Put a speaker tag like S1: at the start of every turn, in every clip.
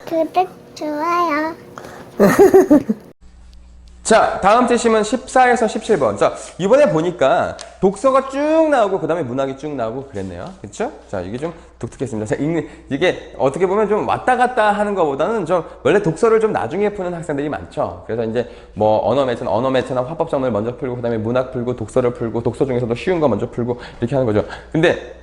S1: 구독, 좋아요.
S2: 자, 다음 제시문 14에서 17번. 자, 이번에 보니까 독서가 쭉 나오고, 그 다음에 문학이 쭉 나오고 그랬네요. 그쵸? 자, 이게 좀 독특했습니다. 자, 이게 어떻게 보면 좀 왔다 갔다 하는 것보다는 좀, 원래 독서를 좀 나중에 푸는 학생들이 많죠. 그래서 이제 뭐 언어 매체나 화법점을 먼저 풀고, 그 다음에 문학 풀고, 독서를 풀고, 독서 중에서도 쉬운 거 먼저 풀고, 이렇게 하는 거죠. 근데,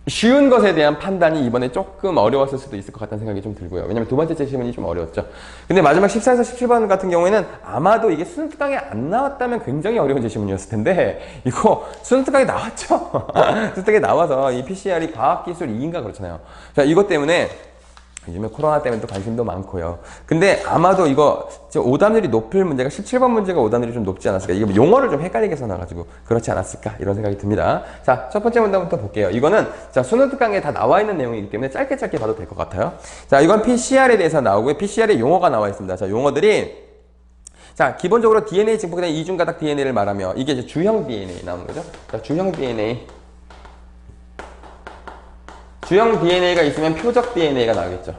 S2: 쉬운 것에 대한 판단이 이번에 조금 어려웠을 수도 있을 것 같다는 생각이 좀 들고요. 왜냐면 두 번째 제시문이 좀 어려웠죠. 근데 마지막 14에서 17번 같은 경우에는 아마도 이게 수능특강에 안 나왔다면 굉장히 어려운 제시문이었을 텐데 이거 수능특강에 나왔죠. 수능특강에 나와서 이 PCR이 과학기술 2인가 그렇잖아요. 자, 이것 때문에 요즘에 코로나 때문에 또 관심도 많고요. 근데 아마도 이거 오답률이 높을 문제가 17번 문제가 오답률이 좀 높지 않았을까. 이게 용어를 좀 헷갈리게 써놔가지고 그렇지 않았을까 이런 생각이 듭니다. 자, 첫 번째 문단부터 볼게요. 이거는 자 수능특강에 다 나와 있는 내용이기 때문에 짧게 봐도 될 것 같아요. 자, 이건 PCR에 대해서 나오고요. PCR의 용어가 나와 있습니다. 자, 용어들이 자, 기본적으로 DNA 증폭에 대한 이중가닥 DNA를 말하며 이게 이제 주형 DNA 나오는 거죠. 자, 주형 DNA. 주형 DNA가 있으면 표적 DNA가 나오겠죠.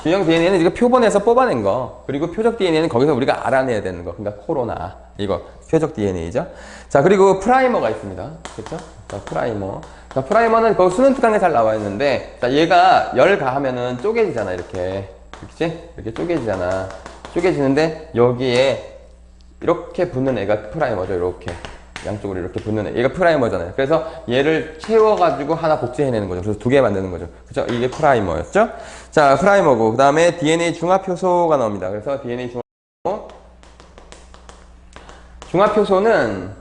S2: 주형 DNA는 이거 표본에서 뽑아낸 거. 그리고 표적 DNA는 거기서 우리가 알아내야 되는 거. 그러니까 코로나. 이거 표적 DNA죠. 자, 그리고 프라이머가 있습니다. 그렇죠? 자, 프라이머. 자, 프라이머는 그 수능특강에 잘 나와 있는데, 자, 얘가 열 가하면은 쪼개지잖아, 이렇게. 그치? 이렇게 쪼개지잖아. 쪼개지는데, 여기에 이렇게 붙는 애가 프라이머죠, 이렇게. 양쪽으로 이렇게 붙는 애. 얘가 프라이머잖아요. 그래서 얘를 채워가지고 하나 복제해내는 거죠. 그래서 두 개 만드는 거죠. 그죠? 이게 프라이머였죠? 자, 프라이머고. 그 다음에 DNA 중합효소가 나옵니다. 그래서 DNA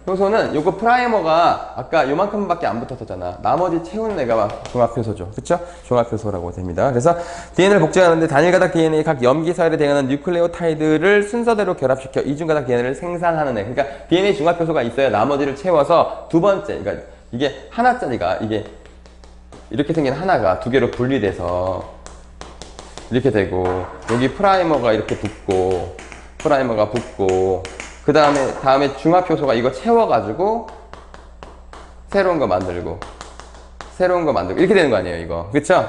S2: 효소는 요거 프라이머가 아까 요만큼밖에 안 붙었었잖아. 나머지 채우는 애가 종합효소죠. 그쵸? 종합효소라고 됩니다. 그래서 DNA를 복제하는데 단일가닥 DNA 각 염기사열에 대응하는 뉴클레오타이드를 순서대로 결합시켜 이중가닥 DNA를 생산하는 애. 그러니까 DNA 중합효소가 있어야 나머지를 채워서 두 번째, 그러니까 이게 하나짜리가 이게 이렇게 생긴 하나가 두 개로 분리돼서 이렇게 되고 여기 프라이머가 이렇게 붙고 프라이머가 붙고 그 다음에 중합효소가 이거 채워가지고 새로운 거 만들고 이렇게 되는 거 아니에요, 이거. 그쵸?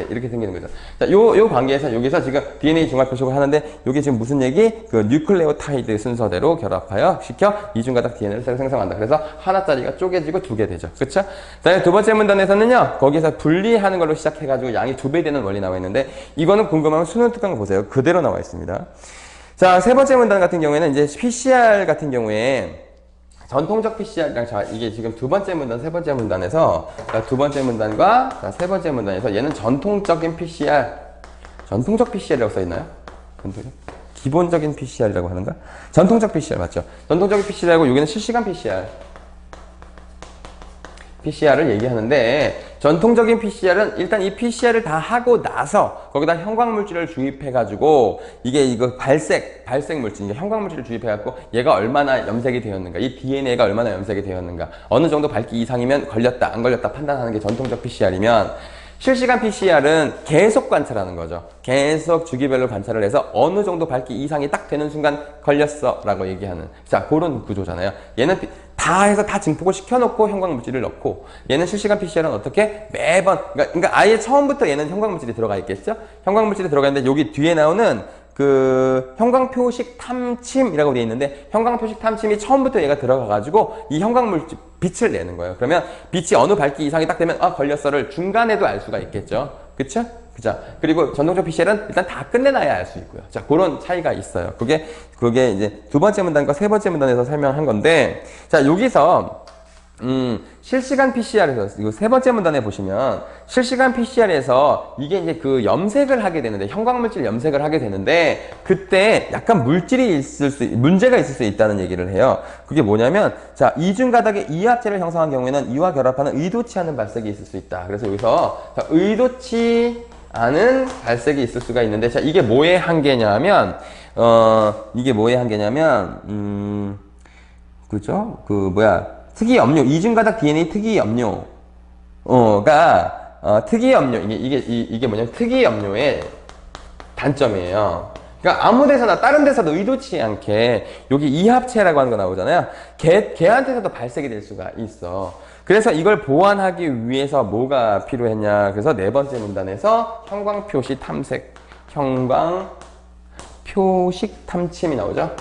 S2: 이렇게 생기는 거죠. 자, 요 관계에서 여기서 지금 DNA 중합효소가 하는데, 요게 지금 무슨 얘기? 그 뉴클레오타이드 순서대로 결합하여 시켜 이중가닥 DNA를 새로 생성한다. 그래서 하나짜리가 쪼개지고 두 개 되죠. 그쵸? 자, 두 번째 문단에서는요, 거기서 분리하는 걸로 시작해가지고 양이 2배 되는 원리 나와 있는데, 이거는 궁금하면 수능특강 보세요. 그대로 나와 있습니다. 자, 세 번째 문단 같은 경우에는 이제 PCR 같은 경우에 전통적 PCR이랑 자, 이게 지금 두 번째 문단, 세 번째 문단에서 자, 두 번째 문단과 자, 세 번째 문단에서 얘는 전통적인 PCR, 전통적 PCR이라고 써 있나요? 기본적인 PCR이라고 하는가? 전통적 PCR 맞죠? 전통적인 PCR하고 여기는 실시간 PCR을 얘기하는데 전통적인 PCR은 일단 이 PCR을 다 하고 나서 거기다 형광물질을 주입해가지고 이거 발색 물질, 형광물질을 주입해갖고 얘가 얼마나 염색이 되었는가, 이 DNA가 얼마나 염색이 되었는가, 어느 정도 밝기 이상이면 걸렸다, 안 걸렸다 판단하는 게 전통적 PCR이면 실시간 PCR은 계속 관찰하는 거죠. 계속 주기별로 관찰을 해서 어느 정도 밝기 이상이 딱 되는 순간 걸렸어 라고 얘기하는 자 그런 구조잖아요. 얘는 다 해서 다 증폭을 시켜놓고 형광물질을 넣고 얘는 실시간 PCR은 어떻게 매번 그러니까 아예 처음부터 얘는 형광물질이 들어가 있겠죠. 형광물질이 들어가 있는데 여기 뒤에 나오는 그 형광표식 탐침이라고 되어 있는데 형광표식 탐침이 처음부터 얘가 들어가가지고 이 형광물질 빛을 내는 거예요. 그러면 빛이 어느 밝기 이상이 딱 되면 걸렸어를 중간에도 알 수가 있겠죠. 그쵸? 그죠? 그리고 전통적 PCR은 일단 다 끝내놔야 알 수 있고요. 자, 그런 차이가 있어요. 그게 이제 두 번째 문단과 세 번째 문단에서 설명한 건데, 자, 여기서 실시간 PCR에서 이거 세 번째 문단에 보시면 실시간 PCR에서 이게 이제 그 염색을 하게 되는데 형광물질 염색을 하게 되는데 그때 약간 문제가 있을 수 있다는 얘기를 해요. 그게 뭐냐면 자 이중가닥의 이합체를 형성한 경우에는 이와 결합하는 의도치 않은 발색이 있을 수 있다. 그래서 여기서 자, 의도치 않은 발색이 있을 수가 있는데 자 이게 뭐의 한계냐면 그죠? 특이 염료, 이중가닥 DNA 특이 염료가, 특이 염료, 이게 뭐냐면 특이 염료의 단점이에요. 그러니까 아무 데서나, 다른 데서도 의도치 않게, 여기 이합체라고 하는 거 나오잖아요. 걔한테서도 발색이 될 수가 있어. 그래서 이걸 보완하기 위해서 뭐가 필요했냐. 그래서 네 번째 문단에서 형광표시 탐색, 형광표식 탐침이 나오죠.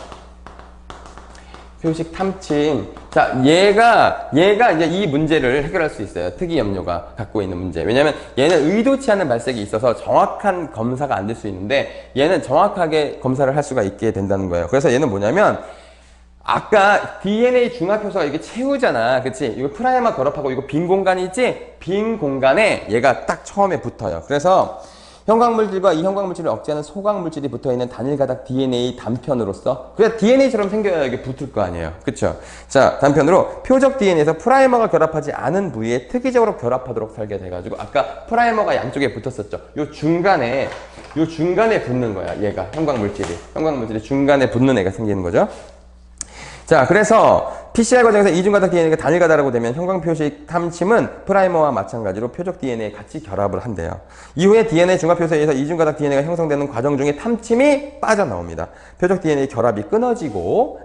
S2: 표식 탐침. 자, 얘가 이제 이 문제를 해결할 수 있어요. 특이염료가 갖고 있는 문제. 왜냐면 얘는 의도치 않은 발색이 있어서 정확한 검사가 안 될 수 있는데 얘는 정확하게 검사를 할 수가 있게 된다는 거예요. 그래서 얘는 뭐냐면 아까 DNA 중화표소가 이렇게 채우잖아. 그치? 이거 프라이머 결합하고 이거 빈 공간이 있지? 빈 공간에 얘가 딱 처음에 붙어요. 그래서 형광물질과 이 형광물질을 억제하는 소광물질이 붙어있는 단일가닥 DNA 단편으로서 그래야 DNA처럼 생겨야 이게 붙을 거 아니에요. 그쵸? 자, 단편으로 표적 DNA에서 프라이머가 결합하지 않은 부위에 특이적으로 결합하도록 설계돼가지고 아까 프라이머가 양쪽에 붙었었죠. 요 중간에 붙는 거야. 얘가 형광물질이 중간에 붙는 애가 생기는 거죠. 자, 그래서 PCR 과정에서 이중가닥 DNA가 단일가닥으로 되면 형광표식 탐침은 프라이머와 마찬가지로 표적 DNA에 같이 결합을 한대요. 이후에 DNA 중화표소에 의해서 이중가닥 DNA가 형성되는 과정 중에 탐침이 빠져나옵니다. 표적 DNA 결합이 끊어지고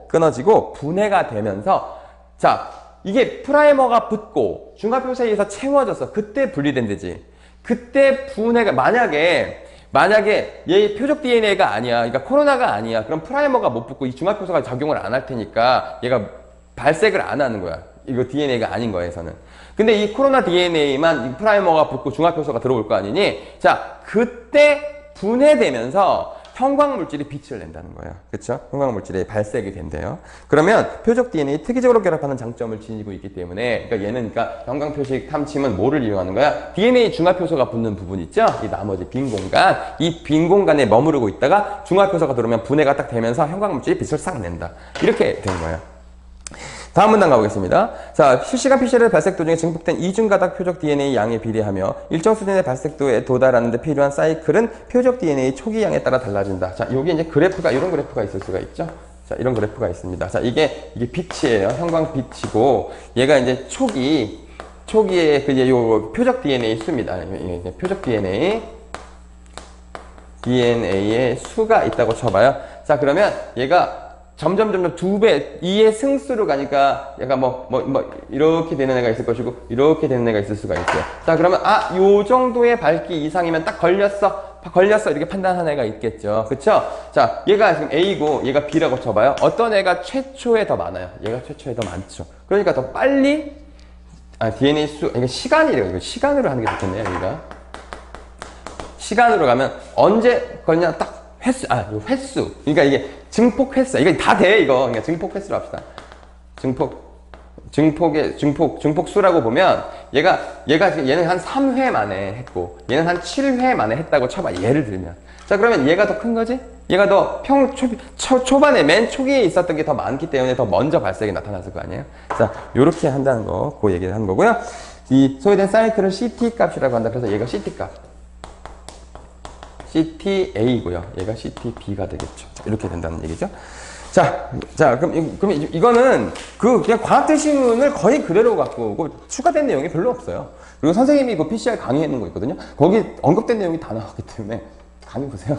S2: 분해가 되면서 자, 이게 프라이머가 붙고 중화표소에 의해서 채워져서 그때 분리된 데지. 그때 분해가 만약에 얘 표적 DNA가 아니야. 그러니까 코로나가 아니야. 그럼 프라이머가 못 붙고 이 중화표소가 작용을 안 할 테니까 얘가 발색을 안 하는 거야. 이거 DNA가 아닌 거에서는. 근데 이 코로나 DNA만 이 프라이머가 붙고 중화표소가 들어올 거 아니니? 자, 그때 분해되면서 형광물질이 빛을 낸다는 거예요. 그쵸? 형광물질이 발색이 된대요. 그러면 표적 DNA 특이적으로 결합하는 장점을 지니고 있기 때문에 그러니까 형광표식 탐침은 뭐를 이용하는 거야? DNA 중화표소가 붙는 부분 있죠? 이 나머지 빈 공간. 이 빈 공간에 머무르고 있다가 중화표소가 들어오면 분해가 딱 되면서 형광물질이 빛을 싹 낸다. 이렇게 된 거예요. 다음 문단 가보겠습니다. 자, 실시간 PCR 발색 도중에 증폭된 이중가닥 표적 DNA 양에 비례하며 일정 수준의 발색도에 도달하는 데 필요한 사이클은 표적 DNA 초기 양에 따라 달라진다. 자, 여기 이제 이런 그래프가 있을 수가 있죠. 자, 이런 그래프가 있습니다. 자, 이게 빛이에요. 형광빛이고, 얘가 이제 초기에 요 표적 DNA 수입니다. 표적 DNA의 수가 있다고 쳐봐요. 자, 그러면 얘가 점점 2배, 2의 승수로 가니까 약간 이렇게 되는 애가 있을 것이고, 이렇게 되는 애가 있을 수가 있어요. 자, 그러면, 요 정도의 밝기 이상이면 딱 걸렸어, 이렇게 판단하는 애가 있겠죠. 그쵸? 자, 얘가 지금 A고, 얘가 B라고 쳐봐요. 어떤 애가 최초에 더 많아요? 얘가 최초에 더 많죠. 그러니까 더 빨리, DNA 이게 시간이래요. 시간으로 하는 게 좋겠네요, 여기가. 시간으로 가면, 언제 걸냐, 딱, 횟수. 그러니까 이게 증폭 횟수. 이거 다 돼, 이거. 그러니까 증폭 횟수로 합시다. 증폭수라고 보면, 얘는 한 3회 만에 했고, 얘는 한 7회 만에 했다고 쳐봐. 예를 들면. 자, 그러면 얘가 더 큰 거지? 얘가 더 초반에 맨 초기에 있었던 게 더 많기 때문에 더 먼저 발색이 나타났을 거 아니에요? 자, 요렇게 한다는 거, 그 얘기를 하는 거고요. 이 소외된 사이클을 CT 값이라고 한다. 그래서 얘가 CT 값. CTA고요. 얘가 CTB가 되겠죠. 이렇게 된다는 얘기죠. 자, 그럼 이거는 그냥 과학대신문을 거의 그대로 갖고 오고 추가된 내용이 별로 없어요. 그리고 선생님이 이거 PCR 강의해 놓은 거 있거든요. 거기 언급된 내용이 다 나왔기 때문에 강의 보세요.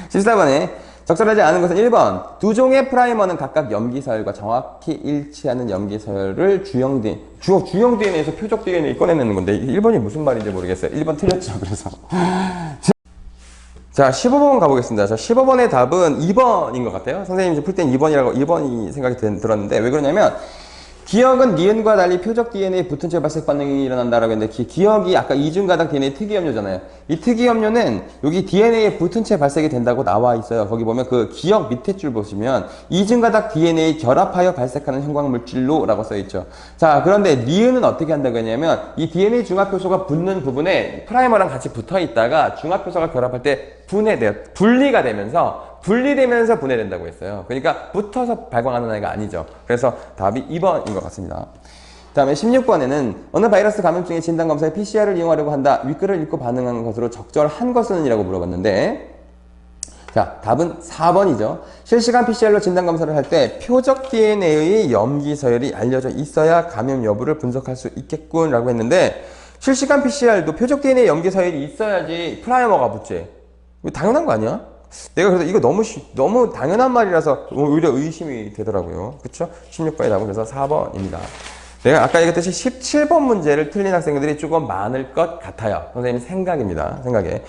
S2: 14번에 적절하지 않은 것은 1번. 두 종의 프라이머는 각각 염기서열과 정확히 일치하는 염기서열을 주형 DNA에서 표적 DNA 꺼내내는 건데 1번이 무슨 말인지 모르겠어요. 1번 틀렸죠. 그래서. 자, 15번 가보겠습니다. 자, 15번의 답은 2번인 것 같아요. 선생님이 풀 땐 2번이 생각이 들었는데, 왜 그러냐면, 기억은 니은과 달리 표적 DNA 붙은 채 발색 반응이 일어난다라고 했는데, 기억이 아까 이중가닥 DNA 특이염료잖아요. 이 특이염료는 여기 DNA에 붙은 채 발색이 된다고 나와 있어요. 거기 보면 그 기억 밑에 줄 보시면, 이중가닥 DNA 결합하여 발색하는 형광물질로 라고 써있죠. 자, 그런데 니은은 어떻게 한다고 했냐면, 이 DNA 중화표소가 붙는 부분에 프라이머랑 같이 붙어 있다가 중화표소가 결합할 때 분리되면서 분해된다고 했어요. 그러니까 붙어서 발광하는 아이가 아니죠. 그래서 답이 2번인 것 같습니다. 다음에 16번에는 어느 바이러스 감염증의 진단검사에 PCR을 이용하려고 한다. 윗글을 읽고 반응한 것으로 적절한 것은? 이라고 물어봤는데, 자, 답은 4번이죠. 실시간 PCR로 진단검사를 할 때 표적 DNA의 염기서열이 알려져 있어야 감염 여부를 분석할 수 있겠군 라고 했는데, 실시간 PCR도 표적 DNA 염기서열이 있어야지 프라이머가 붙지. 당연한 거 아니야? 내가 그래서 이거 너무 당연한 말이라서 오히려 의심이 되더라고요. 그쵸? 16번의 답은 그래서 4번입니다. 제가 아까 얘기했듯이 17번 문제를 틀린 학생들이 조금 많을 것 같아요. 선생님 생각입니다. 생각에.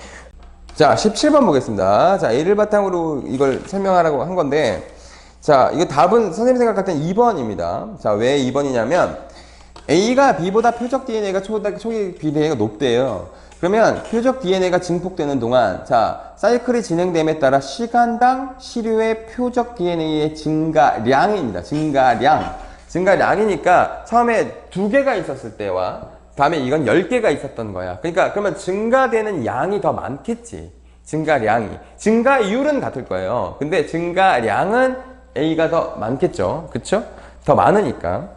S2: 자, 17번 보겠습니다. 자, A를 바탕으로 이걸 설명하라고 한 건데, 자, 이거 답은 선생님 생각 같은 2번입니다. 자, 왜 2번이냐면, A가 B보다 표적 DNA가 초기 비례가 높대요. 그러면 표적 DNA가 증폭되는 동안, 자, 사이클이 진행됨에 따라 시간당 시류의 표적 DNA의 증가량입니다. 증가량이니까 처음에 2개가 있었을 때와 다음에 이건 10개가 있었던 거야. 그러니까 그러면 증가되는 양이 더 많겠지. 증가 이율은 같을 거예요. 근데 증가량은 A가 더 많겠죠. 그쵸? 더 많으니까.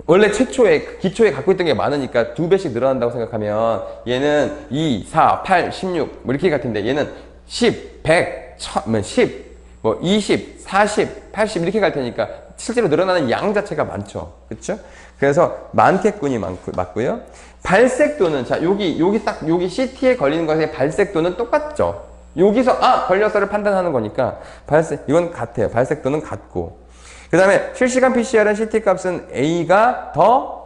S2: 원래 기초에 갖고 있던 게 많으니까 2배씩 늘어난다고 생각하면 얘는 2, 4, 8, 16 뭐 이렇게 같은데 얘는 10, 100, 10, 뭐 20, 40, 80 이렇게 갈 테니까 실제로 늘어나는 양 자체가 많죠. 그쵸? 그래서 많겠군이 맞고요. 발색도는, 자, 여기 CT에 걸리는 것의 발색도는 똑같죠. 여기서, 걸렸어를 판단하는 거니까, 이건 같아요. 발색도는 같고. 그 다음에 실시간 PCR은 CT 값은 A가 더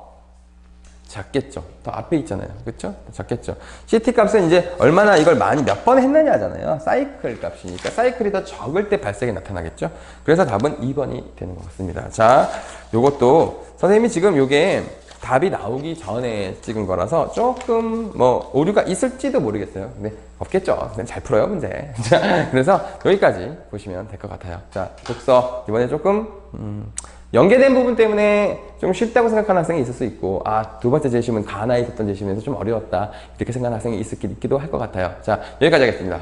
S2: 작겠죠. 더 앞에 있잖아요. 그쵸? 작겠죠. CT 값은 이제 얼마나 이걸 몇 번 했느냐잖아요. 사이클 값이니까. 사이클이 더 적을 때 발색이 나타나겠죠. 그래서 답은 2번이 되는 것 같습니다. 자, 요것도 선생님이 지금 요게 답이 나오기 전에 찍은 거라서 조금 오류가 있을지도 모르겠어요. 근데 없겠죠. 그냥 잘 풀어요, 문제. 자, 그래서 여기까지 보시면 될 것 같아요. 자, 독서 이번에 조금 연계된 부분 때문에 좀 쉽다고 생각하는 학생이 있을 수 있고, 두 번째 제시문은 가나에 있었던 제시문에서 좀 어려웠다 이렇게 생각하는 학생이 있기도 할 것 같아요. 자, 여기까지 하겠습니다.